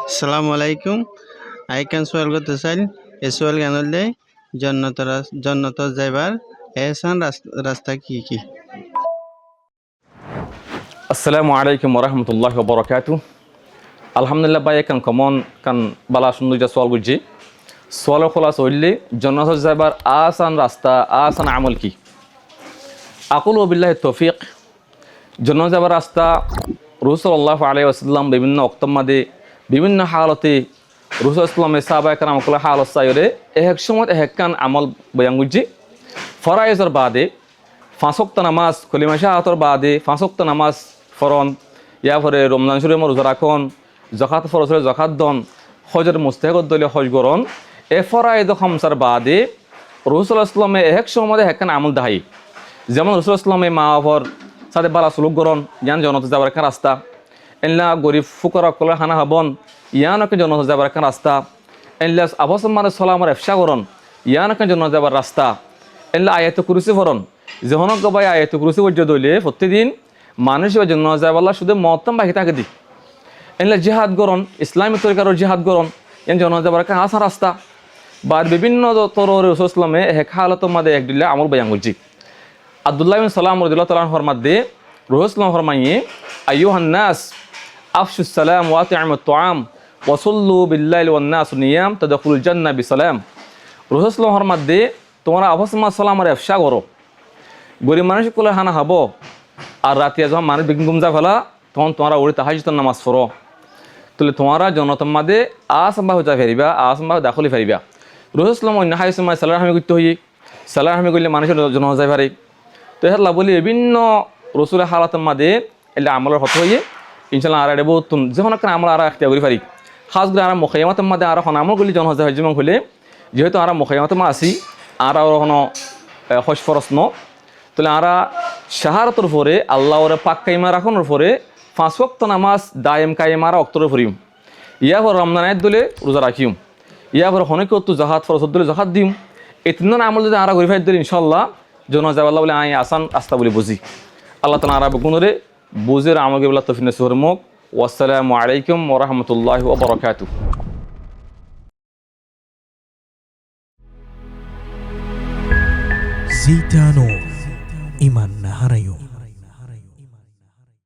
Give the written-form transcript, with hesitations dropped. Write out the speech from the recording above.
আসসালামু আলাইকুম। আইকান সোয়াল করতে চাই এ সোয়াল গানলে জন্নত যাইবার এহসান রাস্তা কি কি? Assalamu alaikum warahmatullahi wabarakatuh. Alhamdulillah baye kan common kan bala sundu ja soal gujji. Soal kholas hoille jannat jabar asan rasta asan amal ki. Aqulu billahi tawfiq. জন্নত যাবার রাস্তা রাসূল সাল্লাল্লাহু আলাইহি ওয়াসাল্লাম বিভিন্ন ওয়াক্তের মধ্যে বিভিন্ন হালতে রাসূল সাল্লাল্লাহু সাহাবায়ে কেরাম কল হালত সাইরে এক সময় এক কান আমল বয়ান গুজি ফরাইজের বাদে পাঁচ ওয়াক্ত নামাজ কলিমা শাহাদাতের বাদে পাঁচ ওয়াক্ত নামাজ ফরন ইয়া পরে রমজান শরীফের রোজা রাখন যাকাত ফরজ হলে যাকাত দন হজের মুস্তাহিকত দলে হজ করন এ ফরাইজ খামসার বাদে রাসূল সাল্লাল্লাহু এক সময় এক কান আমল দাহাই যেমন রাসূল সাল্লাল্লাহু মা বাবার সাথে বালা সুলুক গরন ইয়ান জনত যাবার একটা রাস্তা এনলা গরিব ফুকরা কলার খানা হাবন ইয়ানকে জনত যাবার একটা রাস্তা এনলা আবসম মানে সালামর এফসা করন ইয়ানকে জনত যাবার রাস্তা এনলা আয়াত কুরসি ফরন যখন গবাই আয়াত কুরসি পর্যন্ত দইলে প্রতিদিন মানুষের জন্য যাবাল্লা শুধু মতম বাকি থাকে দি এনলা জিহাদ গরন ইসলামী তরিকার জিহাদ গরন ইয়ান জনত যাবার একটা আসান রাস্তা বা বিভিন্ন তরর ইসলামে এক হালত মাদে এক দিল্লা আমল বয়ান করছি আব্দুল্লাহ বিন সালাম রাদিয়াল্লাহু তাআলা আনহুর মধ্যে রাসূলুল্লাহ ফরমাইয়ে আইয়ুহান নাস আফশুস সালাম ওয়া আতিমুত তুআম ওয়া সাল্লু বিল্লাইলি ওয়ান নাস নিয়াম তাদখুলুল জান্নাহ বিসালাম রাসূলুল্লাহর মধ্যে তোমরা আফসমা সালামের ইফশা করো গরিব মানুষ কোলে হানা হাবো আর রাতে যখন মানুষ বিঘ্ন গুমজা ফেলা তখন তোমরা ওই তাহাজ্জুদের নামাজ পড়ো তাহলে তোমরা জনতার মধ্যে আসম্ভব হতে ফেরিবা আসম্ভব দাখলি ফেরিবা রাসূলুল্লাহ অন্য হাদিসে সাল্লাল্লাহু আলাইহি করতে হই সাল্লাল্লাহু আলাইহি করলে মানুষের জন্য যায় পারে তো হেলা বলি বিভিন্ন রসুলের হালাতের মাঝে এলে আমলের হত হয়ে ইনশাল্লাহ আর এটা বহুত যখন একটা আমল আর একটা করি পারি খাস করে আর মুখাইমাতের মাঝে আর এখন আমল করলে জন হজে হজমন হলে যেহেতু আর মুখাইমাতের মা আসি আর কোনো হজ ফরস ন তাহলে আর শাহারতর পরে আল্লাহ ওরে পাক কাইমা রাখনের পরে পাঁচ ওয়াক্ত নামাজ দায়েম কাইমারা অক্তরে ফুরিম ইয়া পর রমজানের দলে রোজা রাখিম ইয়া পর হনেকে তো জাহাত ফরসর দলে জাহাত দিম এই তিন আমল যদি আর করি ফাই দিলে ইনশাল্লাহ জন যাবাল্লাহ বলে আই আসান আস্তা বলে বুঝি আল্লাহ তাআলা আরব গুণরে বুঝের আমাকে বলা তৌফিক নসিব মুক ওয়াসসালামু আলাইকুম ওয়া রাহমাতুল্লাহি ওয়া বারাকাতুহু জিতানো ইমান না হারায়ো।